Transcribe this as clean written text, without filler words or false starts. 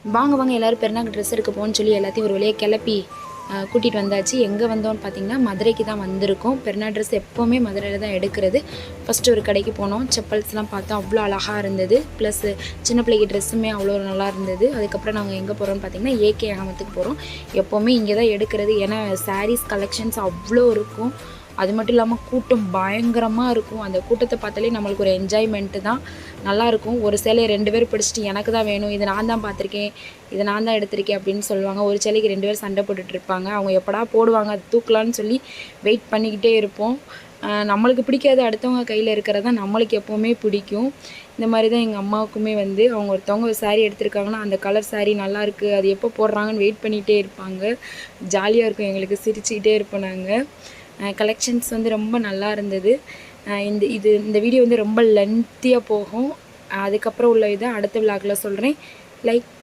வாங்க வாங்க எல்லோரும் பெருநாக்கு ட்ரெஸ் எடுக்க போகணும்னு சொல்லி எல்லாத்தையும் ஒரு வழியாக கிளப்பி கூட்டிகிட்டு வந்தாச்சு. எங்கே வந்தோம்னு பார்த்திங்கன்னா மதுரைக்கு தான் வந்திருக்கோம். பெருநா ட்ரெஸ் எப்போவுமே மதுரையில் தான் எடுக்கிறது. ஃபஸ்ட்டு ஒரு கடைக்கு போனோம். செப்பல்ஸ்லாம் பார்த்தோம், அவ்வளோ அழகாக இருந்தது. ப்ளஸ் சின்ன பிள்ளைக்கு ட்ரெஸ்ஸுமே அவ்வளோ நல்லா இருந்தது. அதுக்கப்புறம் நாங்கள் எங்கே போகிறோம்னு பார்த்திங்கன்னா ஏகே அகமத்துக்கு போகிறோம். எப்போவுமே இங்கே தான் எடுக்கிறது. ஏன்னா சாரீஸ் கலெக்ஷன்ஸ் அவ்வளோ இருக்கும். அது மட்டும் இல்லாமல் கூட்டம் பயங்கரமாக இருக்கும். அந்த கூட்டத்தை பார்த்தாலே நம்மளுக்கு ஒரு என்ஜாய்மெண்ட்டு தான், நல்லாயிருக்கும். ஒரு சேலையை 2 பேர் பிடிச்சிட்டு எனக்கு தான் வேணும், இதை நான் தான் பார்த்துருக்கேன், இதை நான் தான் எடுத்திருக்கேன் அப்படின்னு சொல்லுவாங்க. ஒரு சேலைக்கு 2 பேர் சண்டை போட்டுட்ருப்பாங்க. அவங்க எப்படா போடுவாங்க அது தூக்கலான்னு சொல்லி வெயிட் பண்ணிக்கிட்டே இருப்போம். நம்மளுக்கு பிடிக்காது, அடுத்தவங்க கையில் இருக்கிறது தான் நம்மளுக்கு எப்போவுமே பிடிக்கும். இந்த மாதிரி தான் எங்கள் அம்மாவுக்குமே வந்து அவங்க ஒருத்தவங்க ஒரு சாரீ எடுத்திருக்காங்கன்னா அந்த கலர் சாரீ நல்லாயிருக்கு, அது எப்போ போடுறாங்கன்னு வெயிட் பண்ணிகிட்டே இருப்பாங்க. ஜாலியாக இருக்கும் எங்களுக்கு, சிரிச்சுக்கிட்டே இருப்போம் நாங்கள். கலெக்ஷன்ஸ் வந்து ரொம்ப நல்லா இருந்தது. இந்த வீடியோ வந்து ரொம்ப லென்த்தியாக போகும். அதுக்கப்புறம் உள்ள இதை அடுத்த விலாகில் சொல்கிறேன். லைக்